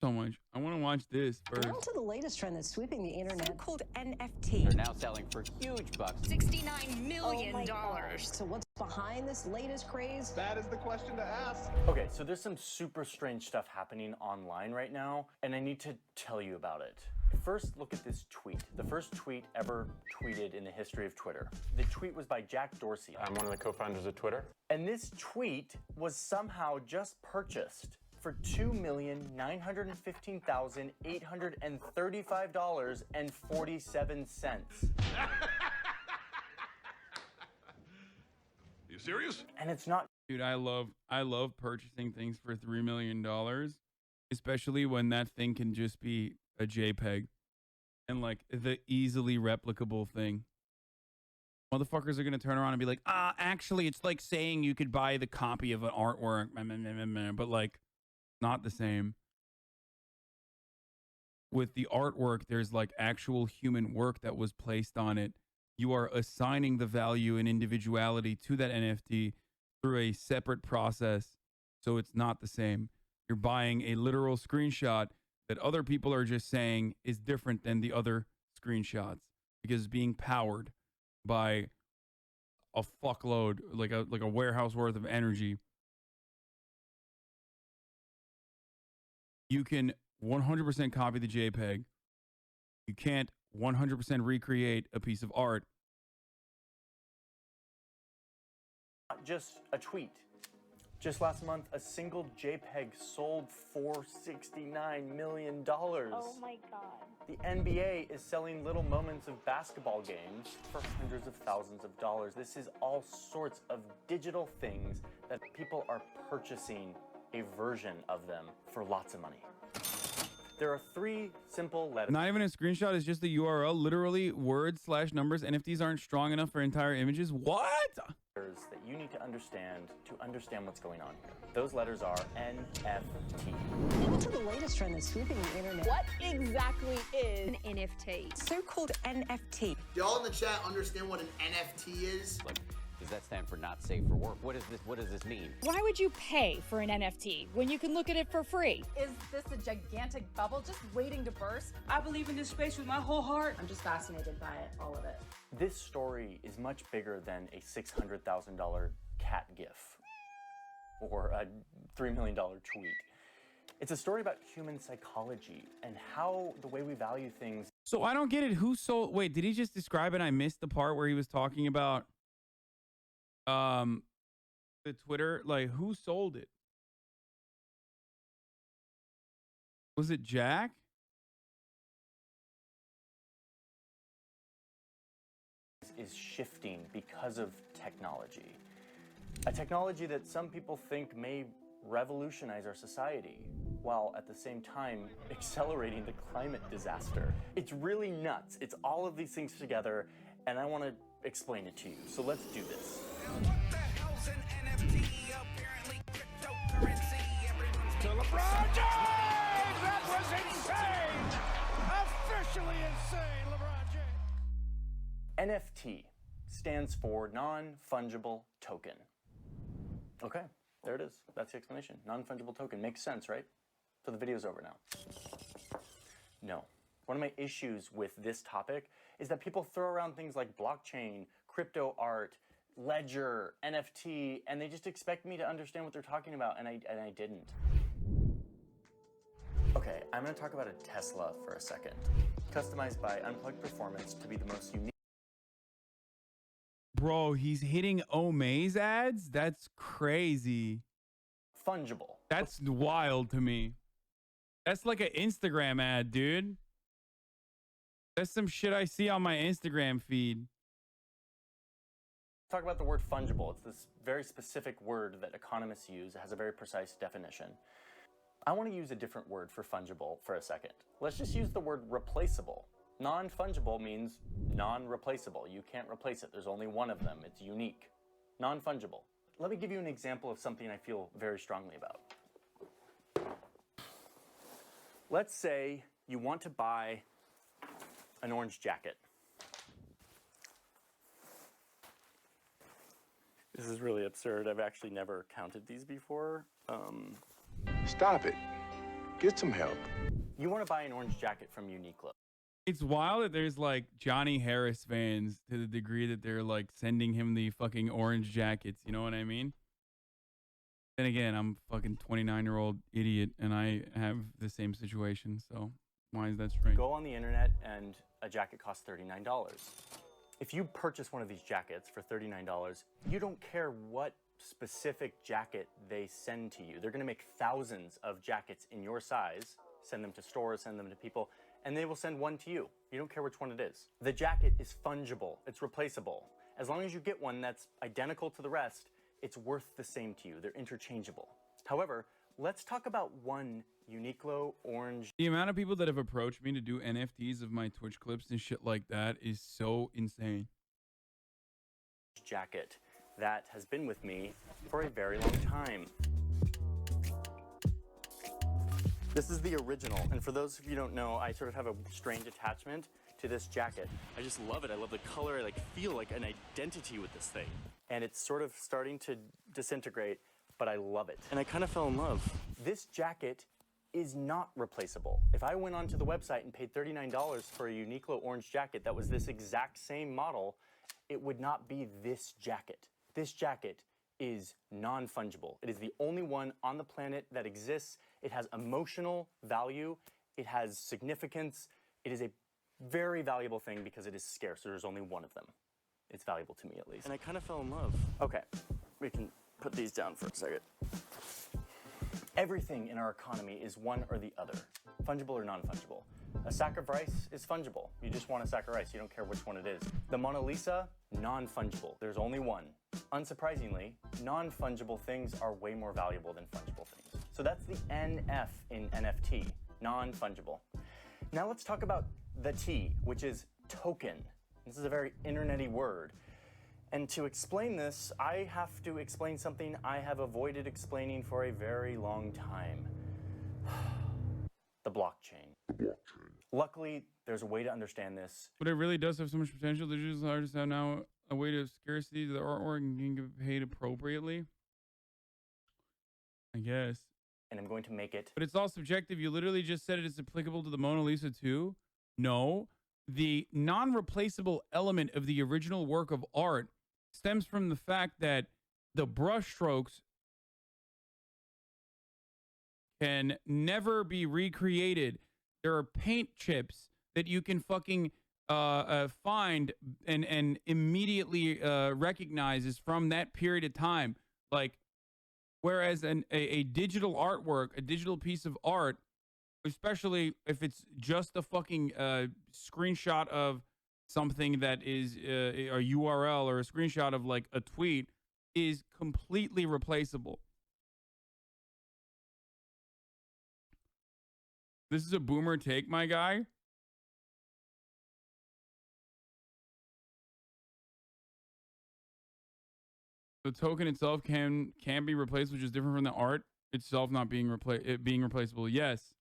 So much. I want to watch this first. Now to the latest trend that's sweeping the internet. So-called NFT. They're now selling for huge bucks. $69 million. So what's behind this latest craze? That is the question to ask. Okay, so there's some super strange stuff happening online right now, and I need to tell you about it. First, look at this tweet. The first tweet ever tweeted in the history of Twitter. The tweet was by Jack Dorsey. I'm one of the co-founders of Twitter. And this tweet was somehow just purchased for $2,915,835.47. You serious? And it's not. Dude, I love purchasing things for $3 million, especially when that thing can just be a JPEG and like the easily replicable thing. Motherfuckers are gonna turn around and be like, actually, it's like saying you could buy the copy of an artwork, but like, not the same. With the artwork, there's like actual human work that was placed on it. You are assigning the value and individuality to that NFT through a separate process, so it's not the same. You're buying a literal screenshot that other people are just saying is different than the other screenshots because it's being powered by a fuckload, like a warehouse worth of energy. You can 100% copy the JPEG. You can't 100% recreate a piece of art. Not just a tweet. Just last month, a single JPEG sold for $69 million. Oh my God. The NBA is selling little moments of basketball games for hundreds of thousands of dollars. This is all sorts of digital things that people are purchasing a version of them for lots of money. There are 3 simple letters. Not even a screenshot, it's just the URL, literally words/numbers. NFTs aren't strong enough for entire images. What? That you need to understand what's going on here. Those letters are NFT. Now to the latest trend that's sweeping the internet. What exactly is an NFT? So-called NFT. Y'all in the chat understand what an NFT is? Like, does that stand for not safe for work? What does this mean? Why would you pay for an NFT when you can look at it for free? Is this a gigantic bubble just waiting to burst? I believe in this space with my whole heart. I'm just fascinated by it, all of it. This story is much bigger than a $600,000 cat gif or a $3 million tweet. It's a story about human psychology and how the way we value things. So I don't get it. Who sold? Wait, did he just describe it? I missed the part where he was talking about the Twitter. Like, who sold it? Was it Jack? Is shifting because of technology. A technology that some people think may revolutionize our society, while at the same time accelerating the climate disaster. It's really nuts. It's all of these things together, and I want to explain it to you. So let's do this. What the hell's an NFT? Apparently cryptocurrency. Everyone's To LeBron James! That was insane! Officially insane, LeBron James. NFT stands for non-fungible token. Okay, there it is. That's the explanation. Non-fungible token. Makes sense, right? So the video's over now. No. One of my issues with this topic is that people throw around things like blockchain, crypto art, ledger, NFT, and they just expect me to understand what they're talking about, and I didn't. Okay, I'm going to talk about a Tesla for a second. Customized by Unplugged Performance to be the most unique. Bro, he's hitting Omaze ads? That's crazy. Fungible. That's wild to me. That's like an Instagram ad, dude. That's some shit I see on my Instagram feed. Talk about the word fungible. It's this very specific word that economists use. It has a very precise definition. I want to use a different word for fungible for a second. Let's just use the word replaceable. Non-fungible means non-replaceable. You can't replace it. There's only one of them. It's unique. Non-fungible. Let me give you an example of something I feel very strongly about. Let's say you want to buy an orange jacket. This is really absurd. I've actually never counted these before. Stop it. Get some help. You want to buy an orange jacket from Uniqlo. It's wild that there's like Jhonny Harris fans to the degree that they're like sending him the fucking orange jackets. You know what I mean? Then again, I'm a fucking 29-year-old idiot and I have the same situation. So why is that strange? Go on the internet and a jacket costs $39. If you purchase one of these jackets for $39, you don't care what specific jacket they send to you. They're going to make thousands of jackets in your size, send them to stores, send them to people, and they will send one to you. You don't care which one it is. The jacket is fungible. It's replaceable. As long as you get one that's identical to the rest, it's worth the same to you. They're interchangeable. However, let's talk about one Uniqlo orange. The amount of people that have approached me to do NFTs of my Twitch clips and shit like that is so insane. Jacket that has been with me for a very long time. This is the original, and for those of you who don't know, I sort of have a strange attachment to this jacket. I just love it. I love the color. I feel like an identity with this thing. And it's sort of starting to disintegrate, but I love it. And I kind of fell in love. This jacket is not replaceable. If I went onto the website and paid $39 for a Uniqlo orange jacket that was this exact same model, it would not be this jacket. This jacket is non-fungible. It is the only one on the planet that exists. It has emotional value. It has significance. It is a very valuable thing because it is scarce. There's only one of them. It's valuable to me, at least. And I kind of fell in love. Okay, we can put these down for a second. Everything in our economy is one or the other, fungible or non-fungible. A sack of rice is fungible. You just want a sack of rice. You don't care which one it is. The Mona Lisa, non-fungible. There's only one. Unsurprisingly, non-fungible things are way more valuable than fungible things. So that's the NF in NFT, non-fungible. Now let's talk about the T, which is token. This is a very internet-y word. And to explain this, I have to explain something I have avoided explaining for a very long time. The blockchain. Luckily, there's a way to understand this. But it really does have so much potential. Digital artists have now a way to scarcity the artwork and can get paid appropriately. I guess. And I'm going to make it. But it's all subjective. You literally just said it is applicable to the Mona Lisa too. No. The non-replaceable element of the original work of art stems from the fact that the brushstrokes can never be recreated. There are paint chips that you can fucking find and immediately recognize is from that period of time. Like, whereas a digital artwork, a digital piece of art, especially if it's just a fucking screenshot of something that is a URL or a screenshot of like a tweet, is completely replaceable. This is a boomer take, my guy. The token itself can be replaced, which is different from the art itself not being replaceable. Yes.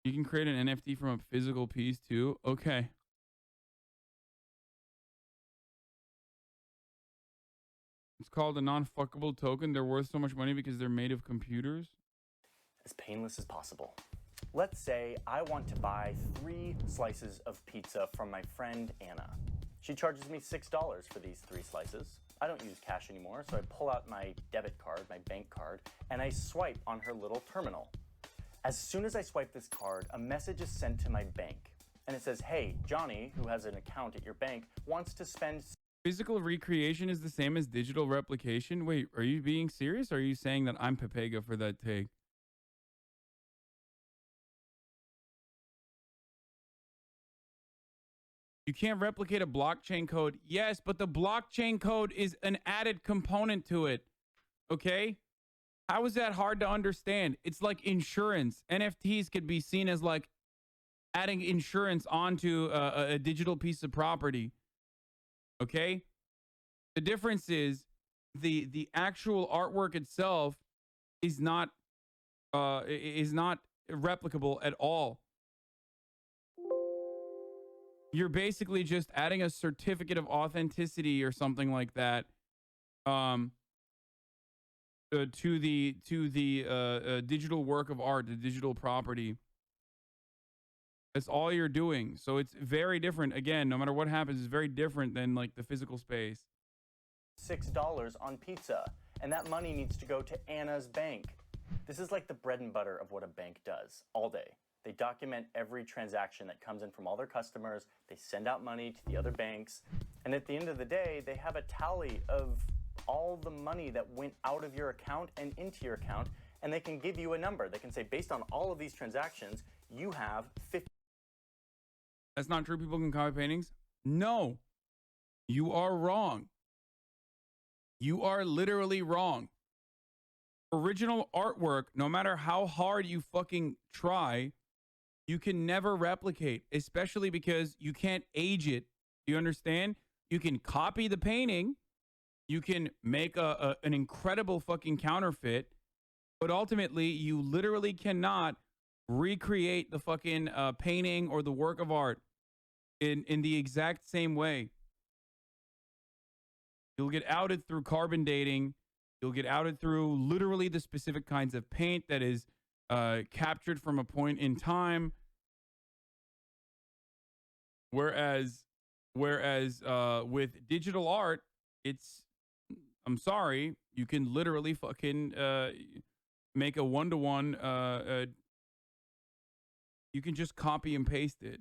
You can create an NFT from a physical piece too. Okay. It's called a non-fuckable token. They're worth so much money because they're made of computers. As painless as possible. Let's say I want to buy 3 slices of pizza from my friend Anna. She charges me $6 for these 3 slices. I don't use cash anymore, so I pull out my debit card, my bank card, and I swipe on her little terminal. As soon as I swipe this card, a message is sent to my bank. And it says, hey, Johnny, who has an account at your bank, wants to spend... Physical recreation is the same as digital replication? Wait, are you being serious? Or are you saying that I'm Pepega for that take? You can't replicate a blockchain code. Yes, but the blockchain code is an added component to it. Okay? How is that hard to understand? It's like insurance. NFTs could be seen as like adding insurance onto a digital piece of property. Okay? The difference is the actual artwork itself is not replicable at all. You're basically just adding a certificate of authenticity or something like that. to the digital work of art, the digital property. That's all you're doing. So it's very different. Again, no matter what happens, it's very different than like the physical space. $6 on pizza, and that money needs to go to Anna's bank. This is like the bread and butter of what a bank does all day. They document every transaction that comes in from all their customers. They send out money to the other banks. And at the end of the day, they have a tally of all the money that went out of your account and into your account. And they can give you a number. They can say, based on all of these transactions, you have 50. That's not true. People can copy paintings. No, you are wrong. You are literally wrong. Original artwork, no matter how hard you fucking try, you can never replicate, especially because you can't age it. Do you understand? You can copy the painting. You can make an incredible fucking counterfeit, but ultimately you literally cannot recreate the fucking painting or the work of art in the exact same way. You'll get outed through carbon dating. You'll get outed through literally the specific kinds of paint that is captured from a point in time. Whereas with digital art, I'm sorry, you can literally fucking make a one-to-one. You can just copy and paste it.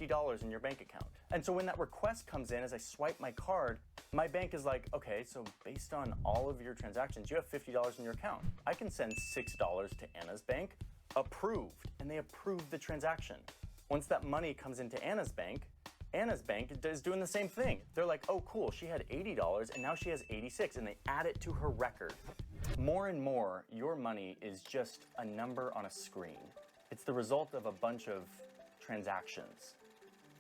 $50 in your bank account. And so when that request comes in, as I swipe my card, my bank is like, okay, so based on all of your transactions, you have $50 in your account. I can send $6 to Anna's bank, approved, and they approve the transaction. Once that money comes into Anna's bank is doing the same thing. They're like, oh, cool, she had $80 and now she has 86, and they add it to her record. More and more, your money is just a number on a screen. It's the result of a bunch of transactions.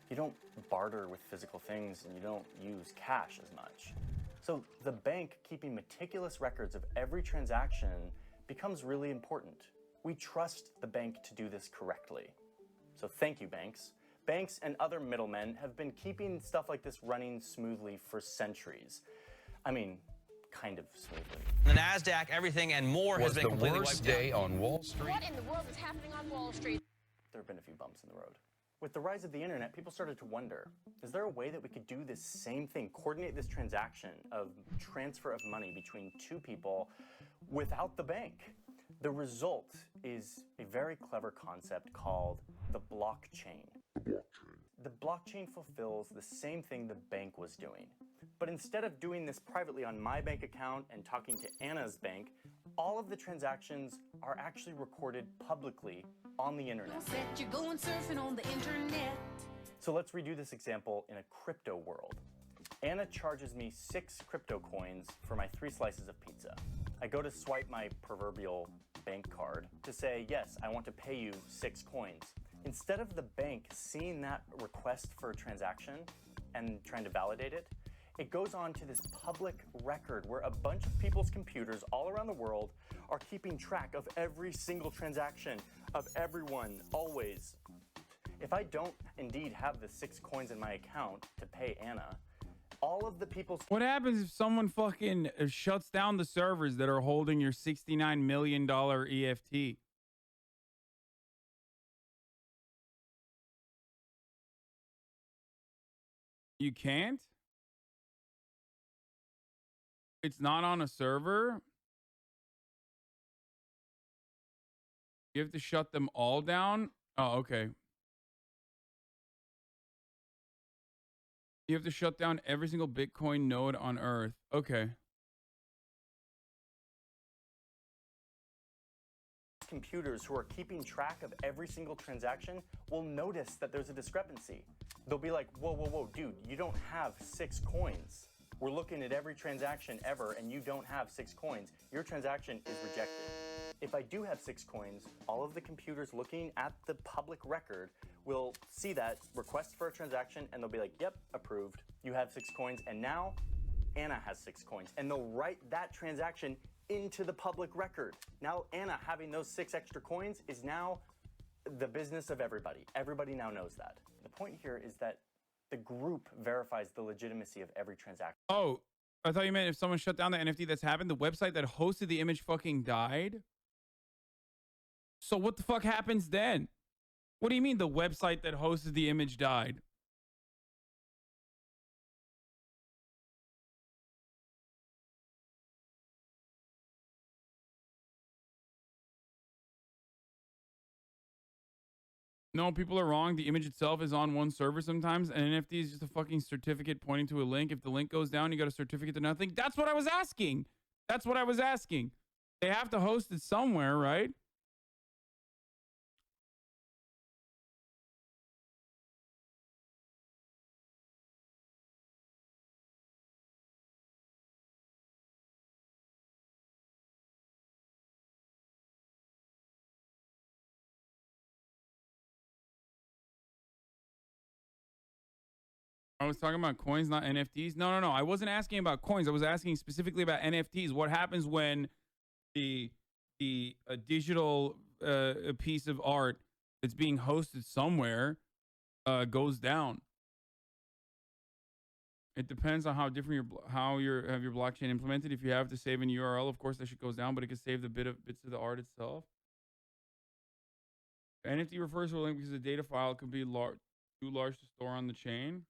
You don't barter with physical things and you don't use cash as much. So the bank keeping meticulous records of every transaction becomes really important. We trust the bank to do this correctly. So thank you, banks. Banks and other middlemen have been keeping stuff like this running smoothly for centuries. I mean, kind of smoothly. The NASDAQ, everything and more has been completely wiped out. Was the worst day on Wall Street? What in the world is happening on Wall Street? There have been a few bumps in the road. With the rise of the internet, people started to wonder, is there a way that we could do this same thing, coordinate this transaction of transfer of money between two people without the bank? The result is a very clever concept called the blockchain. The blockchain fulfills the same thing the bank was doing. But instead of doing this privately on my bank account and talking to Anna's bank, all of the transactions are actually recorded publicly on the internet. You're going surfing on the internet. So let's redo this example in a crypto world. Anna charges me 6 crypto coins for my 3 slices of pizza. I go to swipe my proverbial bank card to say, yes, I want to pay you 6 coins. Instead of the bank seeing that request for a transaction and trying to validate it, it goes on to this public record where a bunch of people's computers all around the world are keeping track of every single transaction of everyone, always. If I don't indeed have the 6 coins in my account to pay Anna, all of the people's... What happens if someone fucking shuts down the servers that are holding your $69 million EFT? You can't? It's not on a server? You have to shut them all down? Oh, okay. You have to shut down every single Bitcoin node on Earth. Okay. Computers who are keeping track of every single transaction will notice that there's a discrepancy. They'll be like, whoa, whoa, whoa, dude, you don't have 6 coins. We're looking at every transaction ever and you don't have 6 coins. Your transaction is rejected. If I do have 6 coins, all of the computers looking at the public record will see that request for a transaction and they'll be like, yep, approved. You have 6 coins, and now Anna has 6 coins. And they'll write that transaction into the public record. Now Anna having those 6 extra coins is now the business of everybody. Everybody now knows that. The point here is that the group verifies the legitimacy of every transaction. Oh, I thought you meant if someone shut down the NFT that's happened, the website that hosted the image fucking died. So what the fuck happens then? What do you mean the website that hosted the image died? No, people are wrong. The image itself is on one server sometimes. An NFT is just a fucking certificate pointing to a link. If the link goes down, you got a certificate to nothing. That's what I was asking. That's what I was asking. They have to host it somewhere, right? I was talking about coins, not NFTs. No. I wasn't asking about coins. I was asking specifically about NFTs. What happens when a digital a piece of art that's being hosted somewhere goes down? It depends on how different you have your blockchain implemented. If you have to save an URL, of course that shit goes down, but it can save the bits of the art itself. NFT refers to a link because the data file could be too large to store on the chain.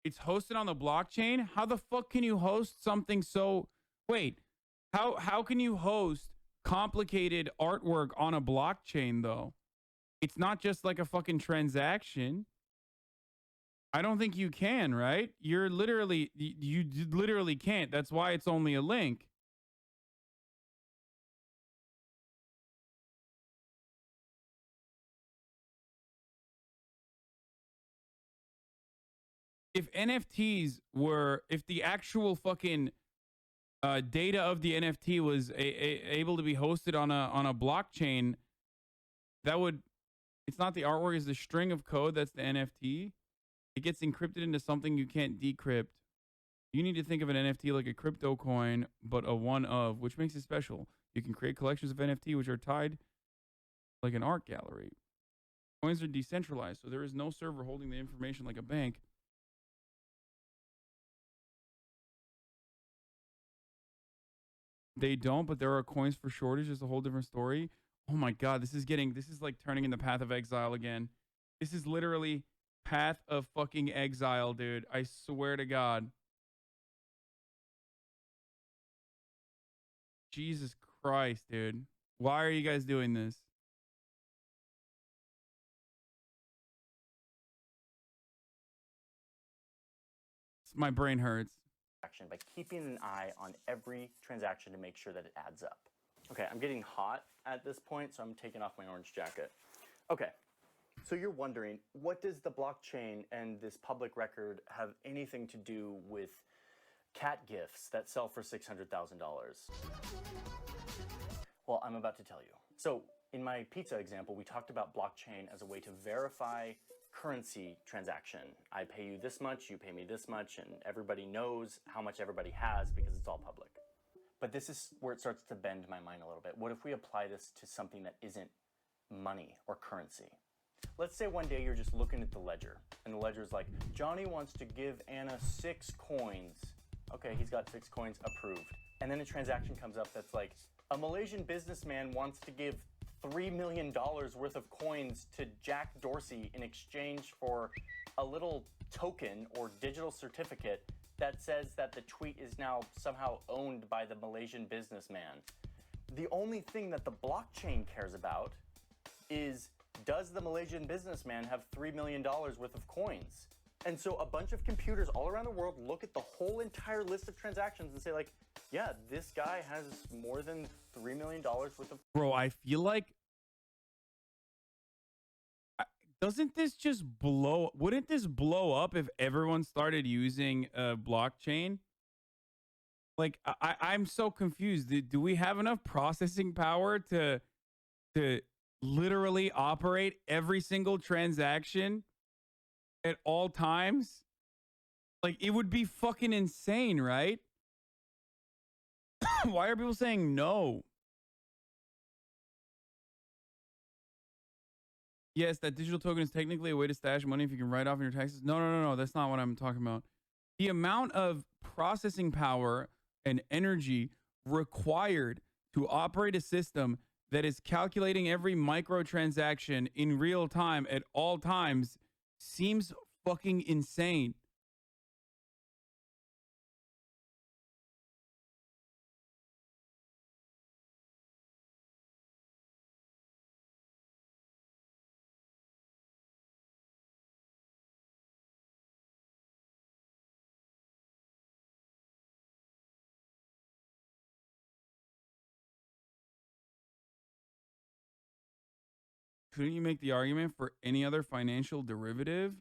It's hosted on the blockchain. How the fuck can you host something so... Wait, how can you host complicated artwork on a blockchain, though? It's not just like a fucking transaction. I don't think you can, right? You literally can't. That's why it's only a link. If NFTs were, if the actual fucking data of the NFT was able to be hosted on a blockchain, that would, it's not the artwork, it's the string of code that's the NFT. It gets encrypted into something you can't decrypt. You need to think of an NFT like a crypto coin, but a one of, which makes it special. You can create collections of NFT which are tied like an art gallery. Coins are decentralized, so there is no server holding the information like a bank. They don't, but there are coins for shortage. It's a whole different story. Oh my God, this is like turning in the path of exile again. This is literally path of fucking exile, dude. I swear to God. Jesus Christ, dude. Why are you guys doing this? My brain hurts. By keeping an eye on every transaction to make sure that it adds up. Okay, I'm getting hot at this point, so I'm taking off my orange jacket. Okay, so you're wondering, what does the blockchain and this public record have anything to do with cat gifts that sell for $600,000? Well, I'm about to tell you. So in my pizza example, we talked about blockchain as a way to verify currency transaction. I pay you this much, you pay me this much, and everybody knows how much everybody has because it's all public. But this is where it starts to bend my mind a little bit. What if we apply this to something that isn't money or currency? Let's say one day you're just looking at the ledger, and the ledger's like, Johnny wants to give Anna 6 coins. Okay, he's got 6 coins approved. And then a transaction comes up that's like, a Malaysian businessman wants to give $3 million worth of coins to Jack Dorsey in exchange for a little token or digital certificate that says that the tweet is now somehow owned by the Malaysian businessman. The only thing that the blockchain cares about is, does the Malaysian businessman have $3 million worth of coins? And so a bunch of computers all around the world look at the whole entire list of transactions and say like, yeah, this guy has more than $3 million worth of... Bro, I feel like... Doesn't this just blow... Wouldn't this blow up if everyone started using blockchain? Like, I'm so confused. Do we have enough processing power to literally operate every single transaction at all times? Like, it would be fucking insane, right? Why are people saying no? Yes, that digital token is technically a way to stash money if you can write off on your taxes. No. That's not what I'm talking about. The amount of processing power and energy required to operate a system that is calculating every microtransaction in real time at all times seems fucking insane. Couldn't you make the argument for any other financial derivative?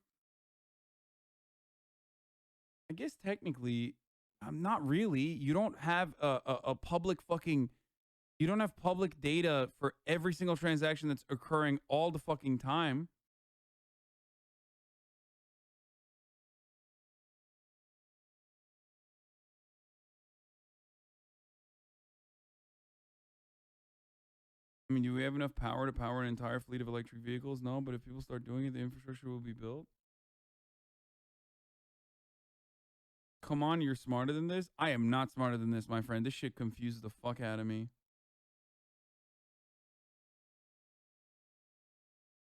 I guess technically, not really. You don't have a public fucking, you don't have public data for every single transaction that's occurring all the fucking time. I mean, do we have enough power to power an entire fleet of electric vehicles? No, but if people start doing it, the infrastructure will be built. Come on, you're smarter than this? I am not smarter than this, my friend. This shit confuses the fuck out of me.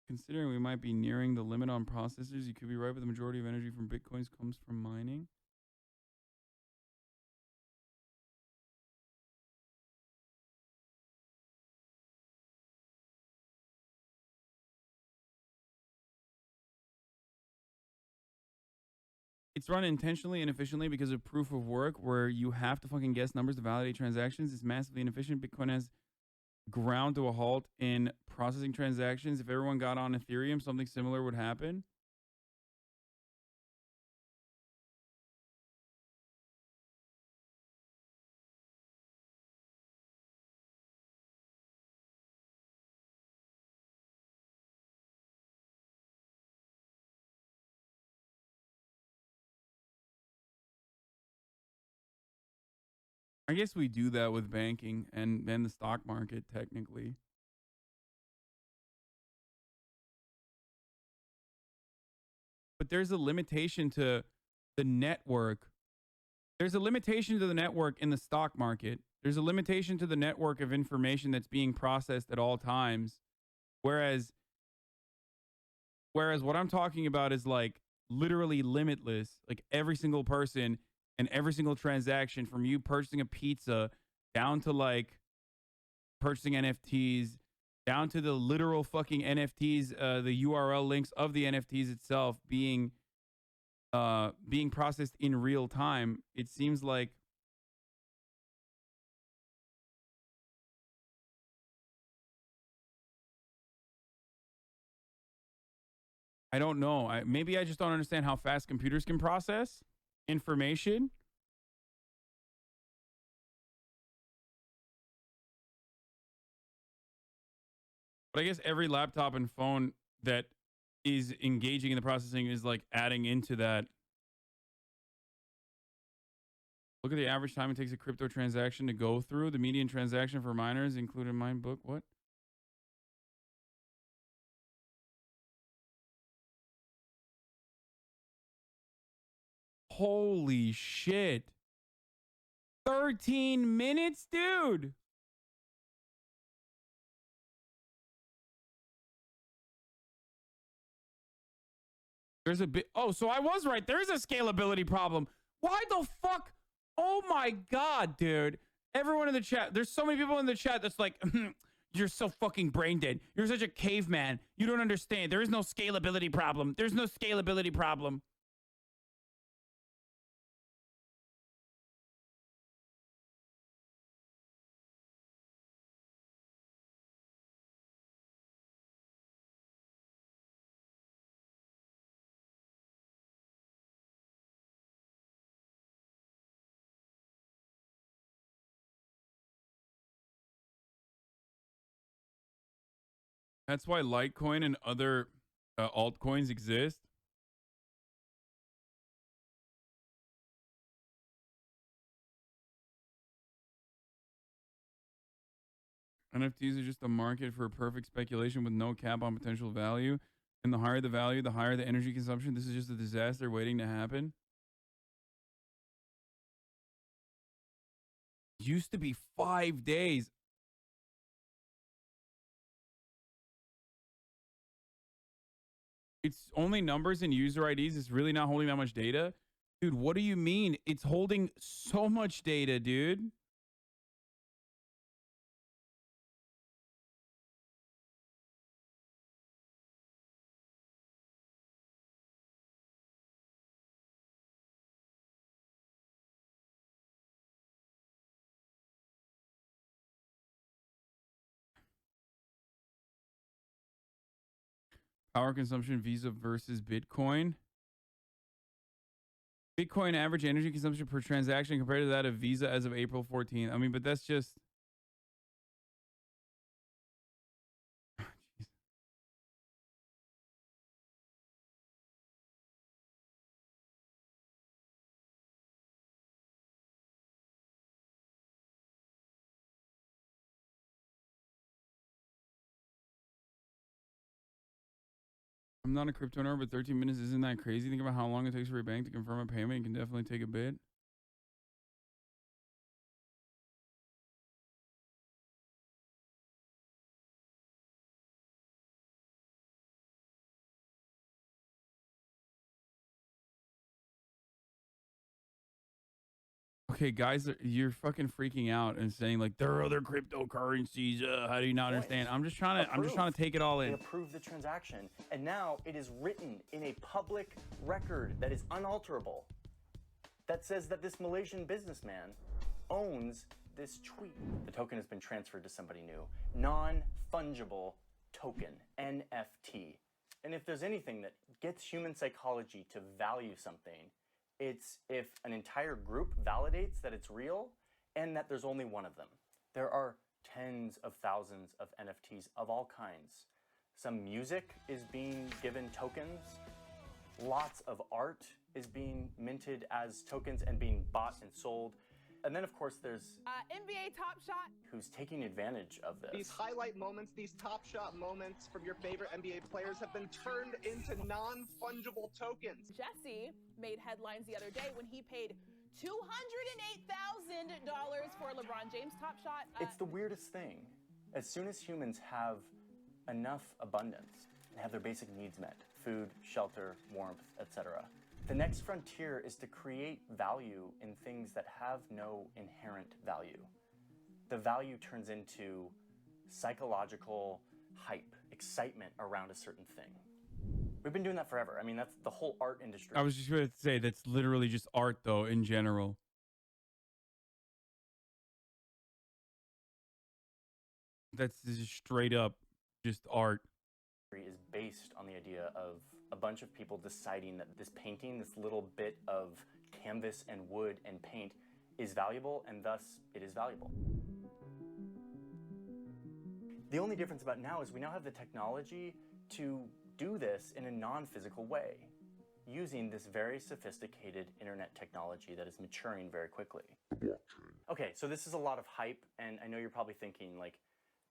Considering we might be nearing the limit on processors, you could be right, but the majority of energy from Bitcoins comes from mining. It's run intentionally and efficiently because of proof of work where you have to fucking guess numbers to validate transactions. It's massively inefficient. Bitcoin has ground to a halt in processing transactions. If everyone got on Ethereum, something similar would happen. I guess we do that with banking and the stock market, technically. But there's a limitation to the network. There's a limitation to the network in the stock market. There's a limitation to the network of information that's being processed at all times. Whereas what I'm talking about is like literally limitless. Like every single person and every single transaction, from you purchasing a pizza down to like purchasing NFTs, down to the literal fucking NFTs, the URL links of the NFTs itself being processed in real time. It seems like I don't know. Maybe I just don't understand how fast computers can process information. But I guess every laptop and phone that is engaging in the processing is like adding into that. Look at the average time it takes a crypto transaction to go through. The median transaction for miners, including mine book. What? Holy shit. 13 minutes, dude. There's a bit. Oh, so I was right. There is a scalability problem. Why the fuck? Oh my God, dude. Everyone in the chat. There's so many people in the chat that's like, you're so fucking brain dead. You're such a caveman. You don't understand. There is no scalability problem. There's no scalability problem. That's why Litecoin and other altcoins exist. NFTs are just a market for perfect speculation with no cap on potential value. And the higher the value, the higher the energy consumption. This is just a disaster waiting to happen. Used to be 5 days. It's only numbers and user IDs. It's really not holding that much data. Dude, what do you mean? It's holding so much data, dude. Power consumption, Visa versus Bitcoin. Bitcoin average energy consumption per transaction compared to that of Visa as of April 14th. I mean, but that's just... I'm not a crypto nerd, but 13 minutes isn't that crazy. Think about how long it takes for a bank to confirm a payment. It can definitely take a bit. Okay, guys, you're fucking freaking out and saying like there are other cryptocurrencies. How do you not understand? I'm just trying to take it all in. They approved the transaction, and now it is written in a public record that is unalterable. That says that this Malaysian businessman owns this tweet. The token has been transferred to somebody new. Non-fungible token, NFT. And if there's anything that gets human psychology to value something, it's if an entire group validates that it's real and that there's only one of them. There are tens of thousands of NFTs of all kinds. Some music is being given tokens. Lots of art is being minted as tokens and being bought and sold. And then, of course, there's NBA Top Shot, who's taking advantage of this. These highlight moments, these top shot moments from your favorite NBA players have been turned into non-fungible tokens. Jesse made headlines the other day when he paid $208,000 for LeBron James Top Shot. It's the weirdest thing. As soon as humans have enough abundance and have their basic needs met, food, shelter, warmth, etc., the next frontier is to create value in things that have no inherent value. The value turns into psychological hype, excitement around a certain thing. We've been doing that forever. I mean, that's the whole art industry. I was just going to say that's literally just art, though, in general. That's just straight up just art. Is based on the idea of a bunch of people deciding that this painting, this little bit of canvas and wood and paint is valuable, and thus it is valuable. The only difference about now is we now have the technology to do this in a non-physical way, using this very sophisticated internet technology that is maturing very quickly. Okay, so this is a lot of hype, and I know you're probably thinking like,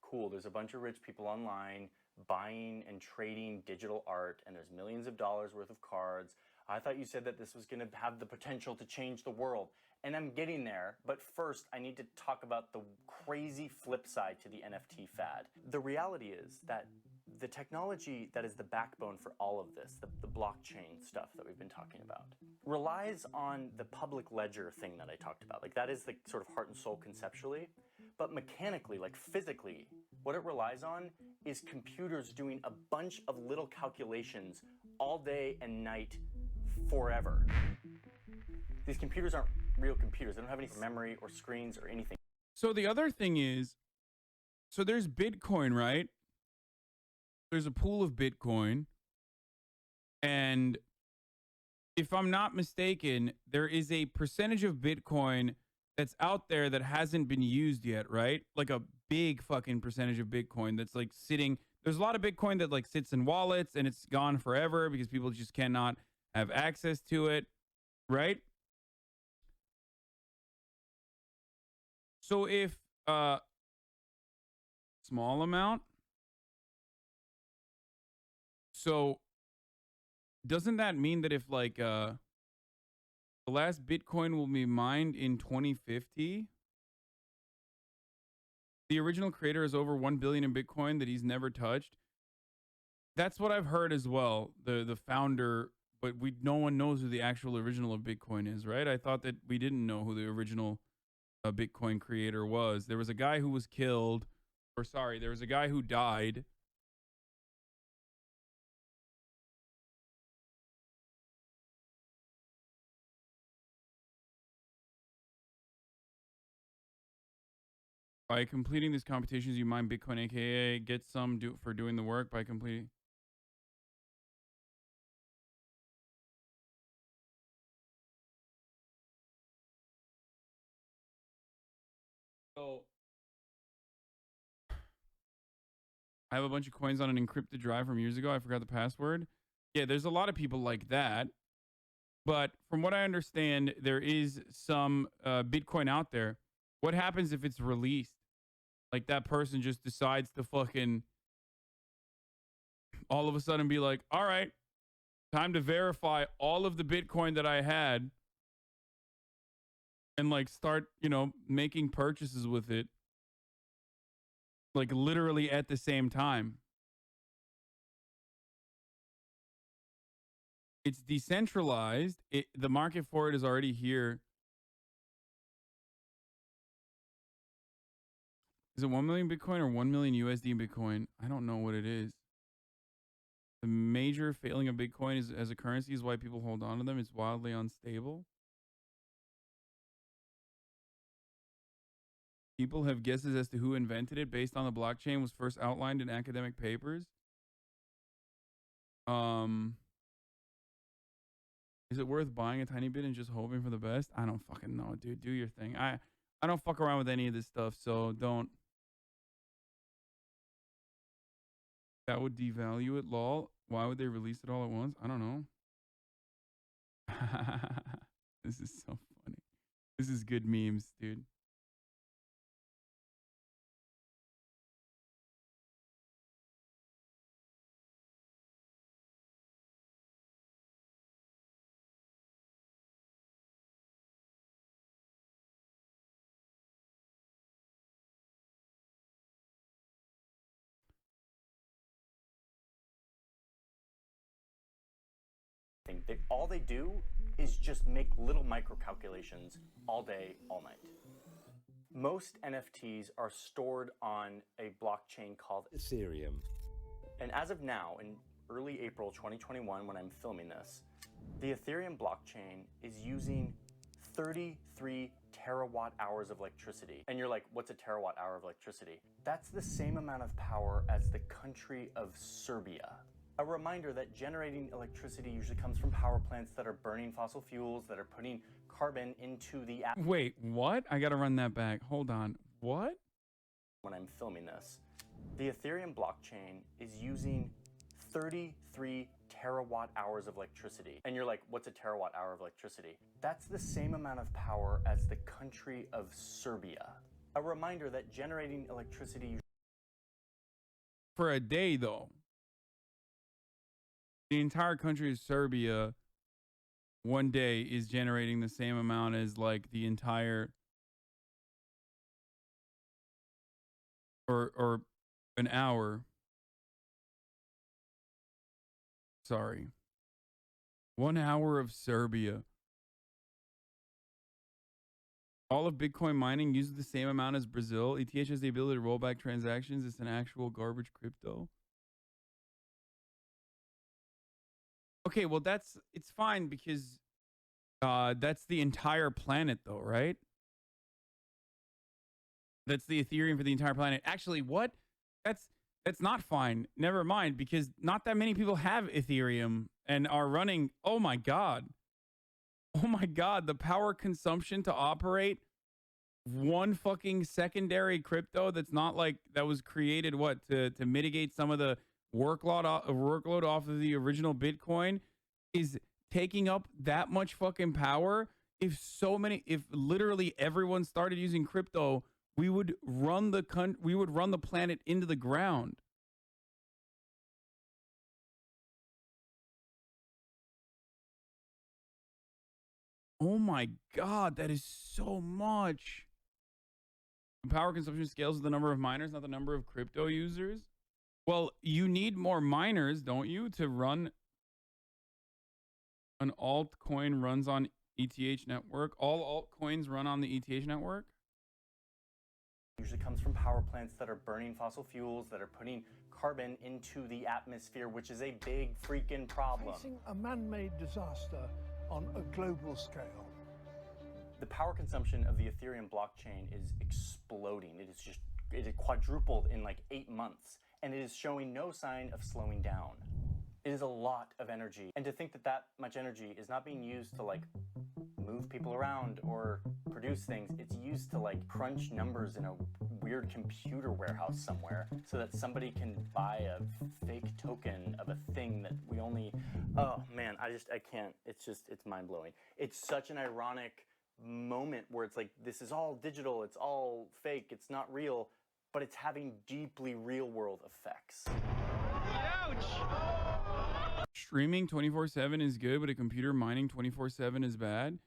cool, there's a bunch of rich people online buying and trading digital art, and there's millions of dollars worth of cards. I thought you said that this was going to have the potential to change the world, and I'm getting there, but first I need to talk about the crazy flip side to the NFT fad. The reality is that the technology that is the backbone for all of this, the blockchain stuff that we've been talking about, relies on the public ledger thing that I talked about. Like, that is the sort of heart and soul conceptually, but mechanically, like physically, what it relies on is computers doing a bunch of little calculations all day and night forever. These computers aren't real computers. They don't have any memory or screens or anything. So the other thing is, so there's Bitcoin, right? There's a pool of Bitcoin. And if I'm not mistaken, there is a percentage of Bitcoin that's out there that hasn't been used yet, right? Like a big fucking percentage of Bitcoin that's like sitting. There's a lot of Bitcoin that like sits in wallets and it's gone forever because people just cannot have access to it, right? So if small amount. So doesn't that mean that if like the last Bitcoin will be mined in 2050, the original creator is over 1 billion in Bitcoin that he's never touched? That's what I've heard as well. The founder, but no one knows who the actual original of Bitcoin is, right? I thought that we didn't know who the original Bitcoin creator was. There was a guy who was killed, or sorry, there was a guy who died. By completing these computations, you mine Bitcoin, aka get some for doing the work by completing. So I have a bunch of coins on an encrypted drive from years ago. I forgot the password. Yeah, there's a lot of people like that. But from what I understand, there is some Bitcoin out there. What happens if it's released? Like that person just decides to fucking all of a sudden be like, all right, time to verify all of the Bitcoin that I had and like start, you know, making purchases with it. Like literally at the same time. It's decentralized. The market for it is already here. Is it 1 million Bitcoin or 1 million USD Bitcoin? I don't know what it is. The major failing of Bitcoin is as a currency is why people hold on to them. It's wildly unstable. People have guesses as to who invented it based on the blockchain was first outlined in academic papers. Is it worth buying a tiny bit and just hoping for the best? I don't fucking know, dude. Do your thing. I don't fuck around with any of this stuff, so don't. That would devalue it, lol. Why would they release it all at once? I don't know. This is so funny. This is good memes, dude. All they do is just make little micro calculations all day, all night. Most NFTs are stored on a blockchain called Ethereum. And as of now, in early April 2021, when I'm filming this, the Ethereum blockchain is using 33 terawatt hours of electricity. And you're like, what's a terawatt hour of electricity? That's the same amount of power as the country of Serbia. A reminder that generating electricity usually comes from power plants that are burning fossil fuels, that are putting carbon into the atmosphere. Wait, what? I gotta run that back. Hold on. What? When I'm filming this, the Ethereum blockchain is using 33 terawatt hours of electricity. And you're like, what's a terawatt hour of electricity? That's the same amount of power as the country of Serbia. A reminder that generating electricity For a day, though. The entire country of Serbia one day is generating the same amount as like the entire or an hour. Sorry. 1 hour of Serbia. All of Bitcoin mining uses the same amount as Brazil. ETH has the ability to roll back transactions. It's an actual garbage crypto. Okay, well it's fine because that's the entire planet though, right? That's the Ethereum for the entire planet. Actually, what? That's not fine. Never mind, because not that many people have Ethereum and are running. Oh my god. Oh my god, the power consumption to operate one fucking secondary crypto that's not like that was created to mitigate some of the workload off of the original Bitcoin is taking up that much fucking power. If literally everyone started using crypto we would run the planet into the ground. Oh my God, that is so much. Power consumption scales with the number of miners, not the number of crypto users. Well, you need more miners, don't you, to run an altcoin runs on ETH network? All altcoins run on the ETH network? Usually comes from power plants that are burning fossil fuels, that are putting carbon into the atmosphere, which is a big freaking problem. Facing a man-made disaster on a global scale. The power consumption of the Ethereum blockchain is exploding. It is quadrupled in like 8 months, and it is showing no sign of slowing down. It is a lot of energy, and to think that that much energy is not being used to like move people around or produce things, it's used to like crunch numbers in a weird computer warehouse somewhere so that somebody can buy a fake token of a thing that we only, oh man, I can't, it's mind-blowing. It's such an ironic moment where it's like, this is all digital, it's all fake, it's not real, but it's having deeply real-world effects. Ouch! Streaming 24/7 is good, but a computer mining 24/7 is bad.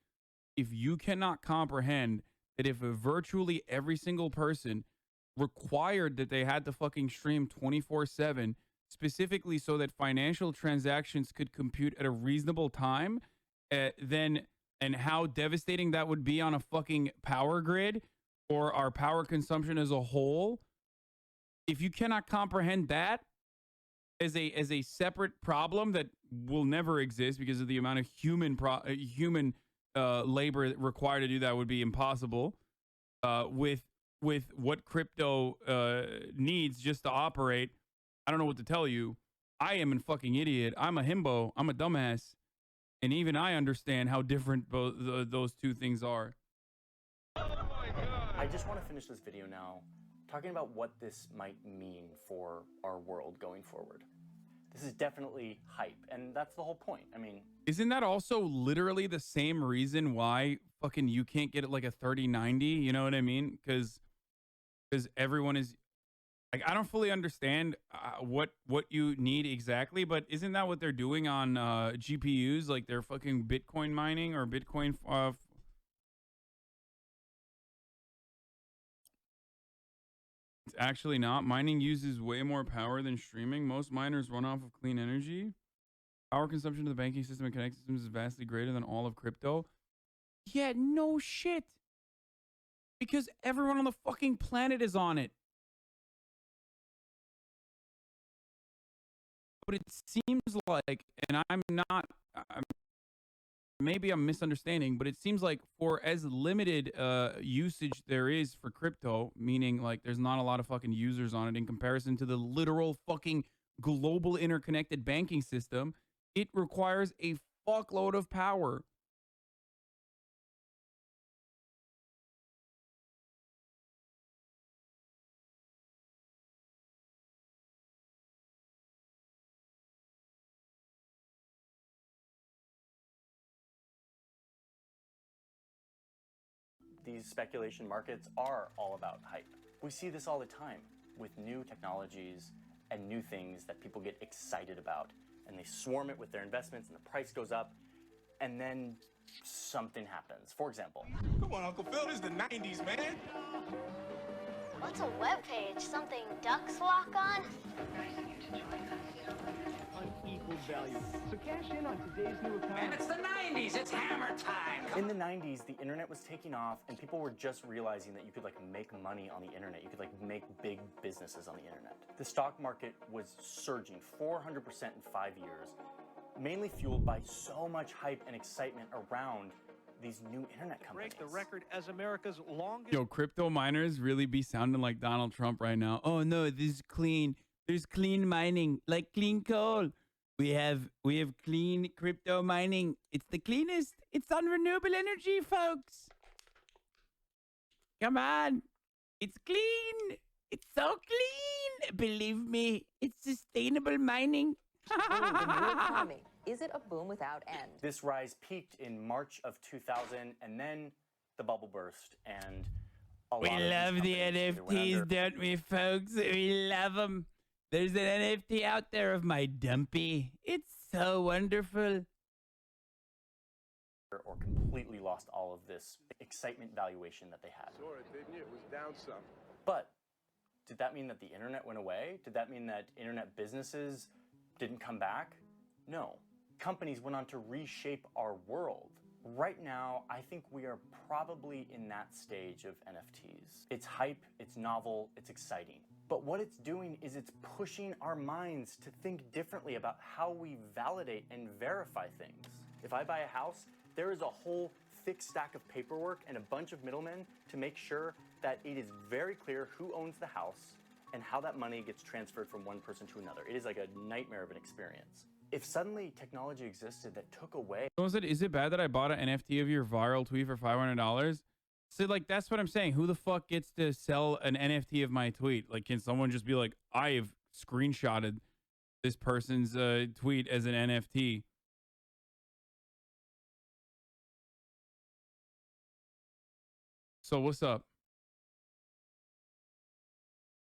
If you cannot comprehend that if virtually every single person required that they had to fucking stream 24/7, specifically so that financial transactions could compute at a reasonable time, then and how devastating that would be on a fucking power grid or our power consumption as a whole. If you cannot comprehend that as a separate problem that will never exist because of the amount of human labor required to do that would be impossible, with what crypto needs just to operate, I don't know what to tell you. I am a fucking idiot. I'm a himbo. I'm a dumbass. And even I understand how different those two things are. I just want to finish this video now talking about what this might mean for our world going forward. This is definitely hype, and that's the whole point. I mean, isn't that also literally the same reason why fucking you can't get it like a 3090? You know what I mean? Because everyone is like, I don't fully understand what you need exactly, but isn't that what they're doing on GPUs? Like they're fucking Bitcoin mining or Bitcoin. It's actually not. Mining uses way more power than streaming. Most miners run off of clean energy. Power consumption of the banking system and connected systems is vastly greater than all of crypto. Yeah, no shit. Because everyone on the fucking planet is on it. But it seems like, and maybe I'm misunderstanding, but it seems like for as limited usage there is for crypto, meaning like there's not a lot of fucking users on it in comparison to the literal fucking global interconnected banking system, it requires a fuckload of power. these speculation markets are all about hype. We see this all the time with new technologies and new things that people get excited about, and they swarm it with their investments, and the price goes up, and then something happens. For example, come on, Uncle Phil, this is the 90s, man. What's a web page? Something ducks walk on? Unequal value. So cash in on today's new account. Man, it's the 90s. It's hammer time. In the 90s, the internet was taking off, and people were just realizing that you could make money on the internet. You could make big businesses on the internet. The stock market was surging 400% in 5 years, mainly fueled by so much hype and excitement around these new internet companies. Break the record as America's longest. Yo, crypto miners really be sounding like Donald Trump right now. Oh no, this is clean. There's clean mining, like clean coal. We have clean crypto mining. It's the cleanest. It's on renewable energy, folks. Come on. It's clean. It's so clean. Believe me, it's sustainable mining. The new economy. Is it a boom without end? This rise peaked in March of 2000, and then the bubble burst, and We love the NFTs, don't we, folks? We love them. There's an NFT out there of my dumpy. It's so wonderful. Or completely lost all of this excitement valuation that they had. Saw it, didn't you? It was down some. But did that mean that the internet went away? Did that mean that internet businesses didn't come back? No. Companies went on to reshape our world. Right now, I think we are probably in that stage of NFTs. It's hype, it's novel, it's exciting. But what it's doing is it's pushing our minds to think differently about how we validate and verify things. If I buy a house, there is a whole thick stack of paperwork and a bunch of middlemen to make sure that it is very clear who owns the house and how that money gets transferred from one person to another. It is like a nightmare of an experience. If suddenly technology existed that took away... Someone said, is it bad that I bought an NFT of your viral tweet for $500? So, like, that's what I'm saying. Who the fuck gets to sell an NFT of my tweet? Like, can someone just be like, I have screenshotted this person's tweet as an NFT? So what's up?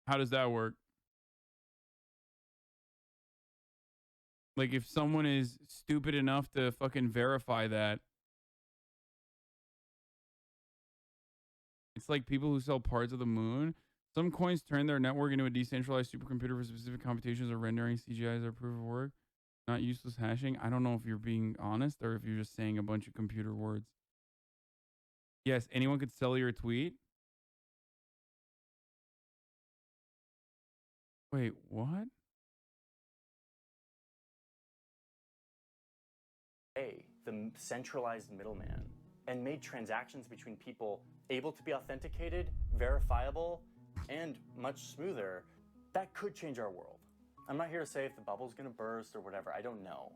How does that work? Like, if someone is stupid enough to fucking verify that, it's like people who sell parts of the moon. Some coins turn their network into a decentralized supercomputer for specific computations or rendering CGIs or proof of work. Not useless hashing. I don't know if you're being honest or if you're just saying a bunch of computer words. Yes, anyone could sell your tweet. Wait, what? The centralized middleman, and made transactions between people able to be authenticated, verifiable, and much smoother. That could change our world. I'm not here to say if the bubble's gonna burst or whatever, I don't know.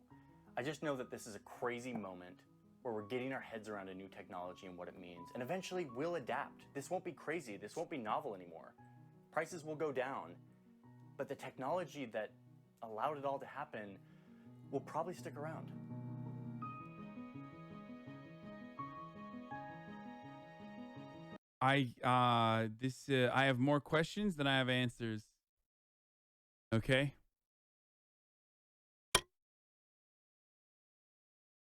I just know that this is a crazy moment where we're getting our heads around a new technology and what it means, and eventually we'll adapt. This won't be crazy, this won't be novel anymore. Prices will go down, but the technology that allowed it all to happen will probably stick around. I have more questions than I have answers. Okay.